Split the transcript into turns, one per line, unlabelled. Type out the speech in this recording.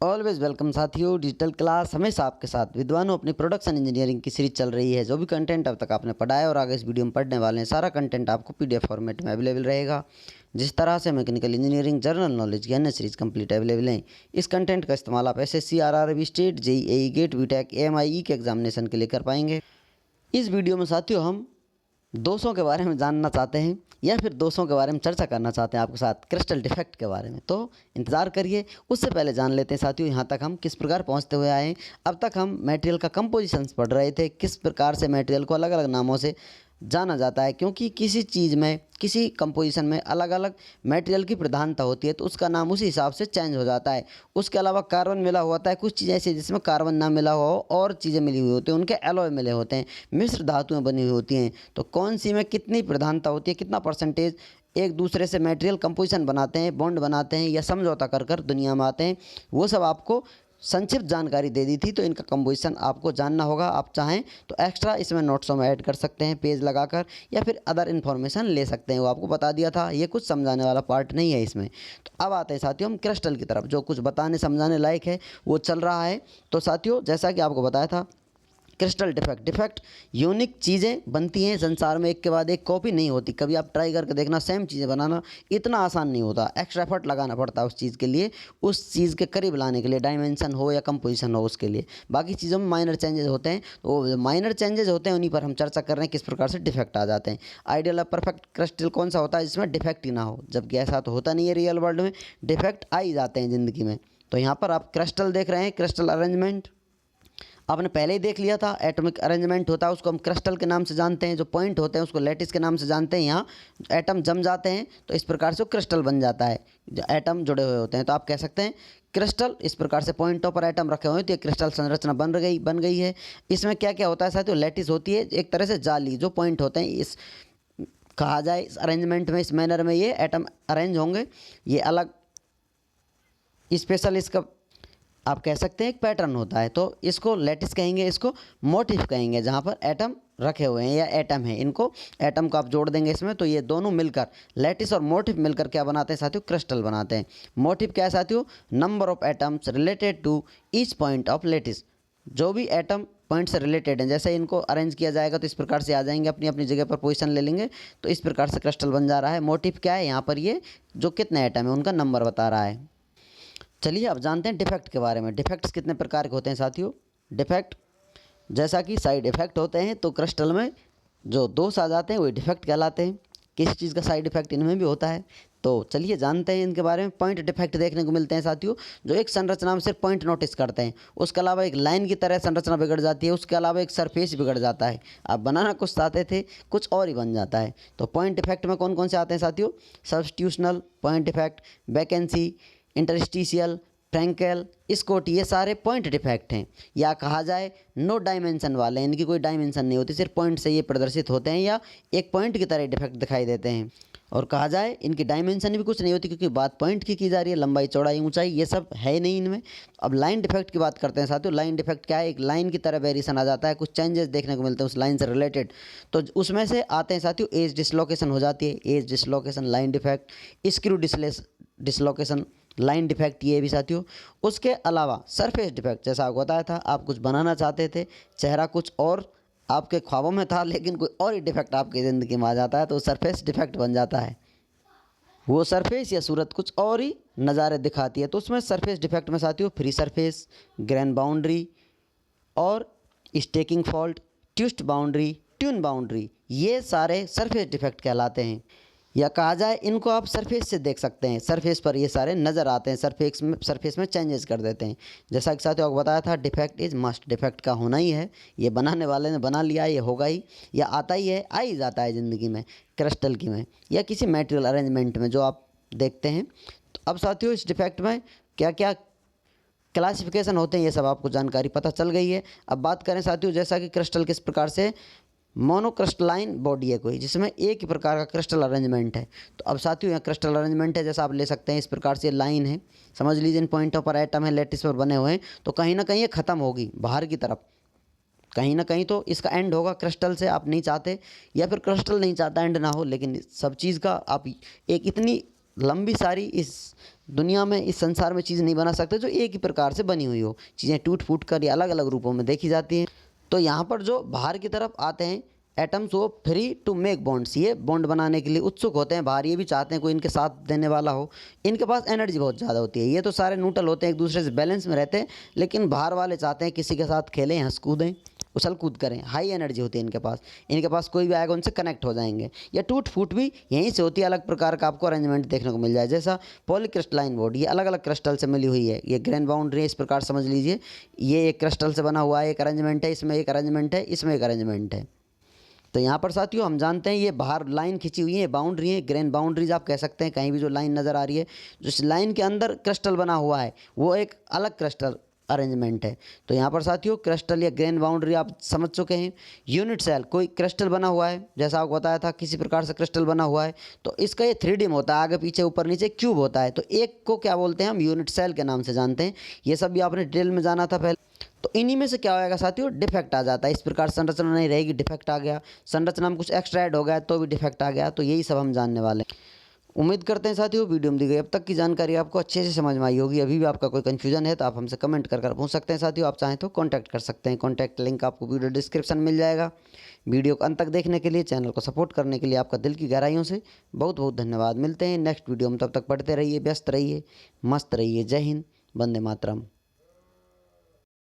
Always welcome साथियों, digital class हमेशा आपके साथ। विद्वानों, अपनी प्रोडक्शन इंजीनियरिंग की सीरीज चल रही है। जो भी कंटेंट अब तक आपने पढ़ा है और आगे इस वीडियो में पढ़ने वाले हैं, सारा कंटेंट आपको पीडीएफ फॉर्मेट में अवेलेबल रहेगा। जिस तरह से मैकेनिकल इंजीनियरिंग, जनरल नॉलेज की अन्य सीरीज कंप्लीट अवेलेबल हैं, इस कंटेंट का इस्तेमाल आप SSC, RRB, state, JEE, GATE, BTech, AMI के एग्जामिनेशन के लिए कर पाएंगे। इस वीडियो में साथियों हम दोषों के बारे में जानना चाहते हैं या फिर दोषों के बारे में चर्चा करना चाहते हैं आपके साथ, क्रिस्टल डिफेक्ट के बारे में। तो इंतज़ार करिए। उससे पहले जान लेते हैं साथियों यहाँ तक हम किस प्रकार पहुँचते हुए आए हैं। अब तक हम मटेरियल का कंपोजिशंस पढ़ रहे थे, किस प्रकार से मटेरियल को अलग अलग नामों से जाना जाता है, क्योंकि किसी चीज़ में, किसी कंपोजिशन में अलग अलग मटेरियल की प्रधानता होती है, तो उसका नाम उसी हिसाब से चेंज हो जाता है। उसके अलावा कार्बन मिला होता है, कुछ चीज़ें ऐसी जिसमें कार्बन ना मिला हो और चीज़ें मिली हुई होती हैं, उनके एलॉय मिले होते हैं, मिश्र धातुएं बनी हुई होती हैं। तो कौन सी में कितनी प्रधानता होती है, कितना परसेंटेज एक दूसरे से मटेरियल कंपोजिशन बनाते हैं, बॉन्ड बनाते हैं या समझौता कर कर दुनिया में आते हैं, वो सब आपको संक्षिप्त जानकारी दे दी थी। तो इनका कंपोजिशन आपको जानना होगा। आप चाहें तो एक्स्ट्रा इसमें नोट्सों में ऐड कर सकते हैं पेज लगाकर, या फिर अदर इन्फॉर्मेशन ले सकते हैं। वो आपको बता दिया था, ये कुछ समझाने वाला पार्ट नहीं है इसमें। तो अब आते हैं साथियों हम क्रिस्टल की तरफ, जो कुछ बताने समझाने लायक है वो चल रहा है। तो साथियों, जैसा कि आपको बताया था, क्रिस्टल डिफेक्ट यूनिक चीज़ें बनती हैं संसार में, एक के बाद एक कॉपी नहीं होती। कभी आप ट्राई करके देखना, सेम चीज़ें बनाना इतना आसान नहीं होता, एक्स्ट्रा एफर्ट लगाना पड़ता है उस चीज़ के लिए, उस चीज़ के करीब लाने के लिए, डायमेंशन हो या कंपोजिशन हो उसके लिए। बाकी चीज़ों में माइनर चेंजेस होते हैं, तो वो माइनर चेंजेस होते हैं उन्हीं पर हम चर्चा कर रहे हैं, किस प्रकार से डिफेक्ट आ जाते हैं। आइडियल और परफेक्ट क्रिस्टल कौन सा होता है जिसमें डिफेक्ट ही ना हो, जबकि ऐसा तो होता नहीं है। रियल वर्ल्ड में डिफेक्ट आ ही जाते हैं ज़िंदगी में। तो यहाँ पर आप क्रिस्टल देख रहे हैं, क्रिस्टल अरेंजमेंट आपने पहले ही देख लिया था। एटॉमिक अरेंजमेंट होता है, उसको हम क्रिस्टल के नाम से जानते हैं। जो पॉइंट होते हैं उसको लैटिस के नाम से जानते हैं। यहाँ एटम जम जाते हैं तो इस प्रकार से क्रिस्टल बन जाता है, जो एटम जुड़े हुए होते हैं। तो आप कह सकते हैं क्रिस्टल, इस प्रकार से पॉइंटों पर एटम रखे हुए हैं तो ये क्रिस्टल संरचना बन गई है। इसमें क्या क्या होता है साथियों, लैटिस होती है एक तरह से जाली, जो पॉइंट होते हैं इस कहा जाए इस अरेंजमेंट में, इस मैनर में ये एटम अरेंज होंगे। ये अलग स्पेशल इसका आप कह सकते हैं एक पैटर्न होता है, तो इसको लैटिस कहेंगे, इसको मोटिफ कहेंगे। जहाँ पर एटम रखे हुए हैं या एटम है, इनको एटम को आप जोड़ देंगे इसमें, तो ये दोनों मिलकर, लैटिस और मोटिफ मिलकर क्या बनाते हैं साथियों, क्रिस्टल बनाते हैं। मोटिफ क्या है साथियों, number of atoms related to each point of lattice. जो भी एटम पॉइंट से रिलेटेड हैं, जैसे इनको अरेंज किया जाएगा तो इस प्रकार से आ जाएंगे, अपनी अपनी जगह पर पोजीशन ले लेंगे, तो इस प्रकार से क्रिस्टल बन जा रहा है। मोटिफ क्या है, यहाँ पर ये जो कितने एटम है उनका नंबर बता रहा है। चलिए अब जानते हैं डिफेक्ट के बारे में। डिफेक्ट्स कितने प्रकार के होते हैं साथियों। डिफेक्ट जैसा कि साइड इफेक्ट होते हैं, तो क्रिस्टल में जो दोष आ जाते हैं वही डिफेक्ट कहलाते हैं। किसी चीज़ का साइड इफेक्ट इनमें भी होता है। तो चलिए जानते हैं इनके बारे में। पॉइंट डिफेक्ट देखने को मिलते हैं साथियों, जो एक संरचना में सिर्फ पॉइंट नोटिस करते हैं, उसके अलावा एक लाइन की तरह संरचना बिगड़ जाती है, उसके अलावा एक सरफेस बिगड़ जाता है। आप बनाना कुछ चाहते थे, कुछ और ही बन जाता है। तो पॉइंट डिफेक्ट में कौन कौन से आते हैं साथियों, substitutional point defect, vacancy, interstitial, Frenkel, Scott, ये सारे पॉइंट डिफेक्ट हैं। या कहा जाए नो डायमेंशन वाले, इनकी कोई डायमेंशन नहीं होती, सिर्फ पॉइंट से ये प्रदर्शित होते हैं या एक पॉइंट की तरह डिफेक्ट दिखाई देते हैं। और कहा जाए इनकी डायमेंशन भी कुछ नहीं होती, क्योंकि बात पॉइंट की जा रही है, लंबाई, चौड़ाई, ऊंचाई ये सब है नहीं इनमें। अब लाइन डिफेक्ट की बात करते हैं साथियों। लाइन डिफेक्ट क्या है, एक लाइन की तरह वेरिएशन आ जाता है, कुछ चेंजेस देखने को मिलते हैं उस लाइन से रिलेटेड। तो उसमें से आते हैं साथियों, एज डिसलोकेशन हो जाती है, edge dislocation line defect, screw dislocation line defect, ये भी साथियों। उसके अलावा सरफेस डिफेक्ट, जैसा आपको बताया था, आप कुछ बनाना चाहते थे, चेहरा कुछ और आपके ख्वाबों में था, लेकिन कोई और ही डिफेक्ट आपकी ज़िंदगी में आ जाता है, तो सरफेस डिफेक्ट बन जाता है। वो सरफेस या सूरत कुछ और ही नज़ारे दिखाती है। तो उसमें सरफेस डिफेक्ट में साथियों फ्री सरफेस, ग्रेन बाउंड्री और staking fault, twist boundary, tune boundary, ये सारे सरफेस डिफेक्ट कहलाते हैं। या कहा जाए इनको आप सरफेस से देख सकते हैं, सरफेस पर ये सारे नज़र आते हैं, सरफेस में चेंजेस कर देते हैं। जैसा कि साथियों आपको बताया था, डिफेक्ट इज़ मस्ट, डिफेक्ट का होना ही है, ये बनाने वाले ने बना लिया, ये होगा ही, या आता ही है, आ ही जाता है ज़िंदगी में, क्रिस्टल की में या किसी मटेरियल अरेंजमेंट में जो आप देखते हैं। तो अब साथियों इस डिफेक्ट में क्या क्या क्लासिफिकेशन होते हैं, ये सब आपको जानकारी पता चल गई है। अब बात करें साथियों, जैसा कि क्रिस्टल किस प्रकार से मोनोक्रिस्टलाइन बॉडी है कोई, जिसमें एक ही प्रकार का क्रिस्टल अरेंजमेंट है। तो अब साथियों यहाँ क्रिस्टल अरेंजमेंट है, जैसा आप ले सकते हैं इस प्रकार से लाइन है, समझ लीजिए इन पॉइंटों पर एटम है, लैटिस पर बने हुए हैं, तो कहीं ना कहीं ये ख़त्म होगी बाहर की तरफ, कहीं ना कहीं तो इसका एंड होगा क्रिस्टल से। आप नहीं चाहते, या फिर क्रिस्टल नहीं चाहता एंड ना हो, लेकिन सब चीज़ का आप एक इतनी लंबी सारी इस दुनिया में इस संसार में चीज़ नहीं बना सकते जो एक ही प्रकार से बनी हुई हो। चीज़ें टूट फूट कर या अलग अलग रूपों में देखी जाती हैं। तो यहाँ पर जो बाहर की तरफ आते हैं एटम्स, वो फ्री टू मेक बॉन्ड्स, ये बॉन्ड बनाने के लिए उत्सुक होते हैं बाहर, ये भी चाहते हैं कोई इनके साथ देने वाला हो। इनके पास एनर्जी बहुत ज़्यादा होती है। ये तो सारे न्यूट्रल होते हैं, एक दूसरे से बैलेंस में रहते हैं, लेकिन बाहर वाले चाहते हैं किसी के साथ खेलें, हंस कूदें, उछल कूद करें। हाई एनर्जी होती है इनके पास। इनके पास कोई भी आएगा उनसे कनेक्ट हो जाएंगे। या टूट फूट भी यहीं से होती है। अलग प्रकार का आपको अरेंजमेंट देखने को मिल जाए, जैसा पॉलीक्रिस्टलाइन बोर्ड, ये अलग अलग क्रिस्टल से मिली हुई है। ये ग्रेन बाउंड्री है, इस प्रकार समझ लीजिए। ये एक क्रिस्टल से बना हुआ है, एक अरेंजमेंट है, इसमें एक अरेंजमेंट है, इसमें एक अरेंजमेंट है। तो यहाँ पर साथियों हम जानते हैं ये बाहर लाइन खींची हुई है, बाउंड्री है, ग्रेन बाउंड्रीज आप कह सकते हैं। कहीं भी जो लाइन नज़र आ रही है, जिस लाइन के अंदर क्रिस्टल बना हुआ है वो एक अलग क्रिस्टल अरेंजमेंट है। तो यहाँ पर साथियों क्रिस्टल या ग्रेन बाउंड्री आप समझ चुके हैं। यूनिट सेल, कोई क्रिस्टल बना हुआ है, जैसा आपको बताया था किसी प्रकार से क्रिस्टल बना हुआ है, तो इसका ये 3D में होता है, आगे पीछे ऊपर नीचे क्यूब होता है। तो एक को क्या बोलते हैं हम, यूनिट सेल के नाम से जानते हैं। ये सब भी आपने डिटेल में जाना था पहले। तो इन्हीं में से क्या होएगा साथियों, डिफेक्ट आ जाता है। इस प्रकार संरचना नहीं रहेगी, डिफेक्ट आ गया। संरचना में कुछ एक्स्ट्रा ऐड हो गया तो भी डिफेक्ट आ गया। तो यही सब हम जानने वाले हैं। उम्मीद करते हैं साथियों वीडियो में दी गई अब तक की जानकारी आपको अच्छे से समझ में आई होगी। अभी भी आपका कोई कन्फ्यूजन है तो आप हमसे कमेंट कर पूछ सकते हैं साथियों। आप चाहें तो कॉन्टैक्ट कर सकते हैं। कॉन्टैक्ट लिंक आपको वीडियो डिस्क्रिप्शन मिल जाएगा। वीडियो को अंत तक देखने के लिए, चैनल को सपोर्ट करने के लिए आपका दिल की गहराइयों से बहुत बहुत धन्यवाद। मिलते हैं नेक्स्ट वीडियो में, तब तक पढ़ते रहिए, व्यस्त रहिए, मस्त रहिए। जय हिंद, वंदे मातरम।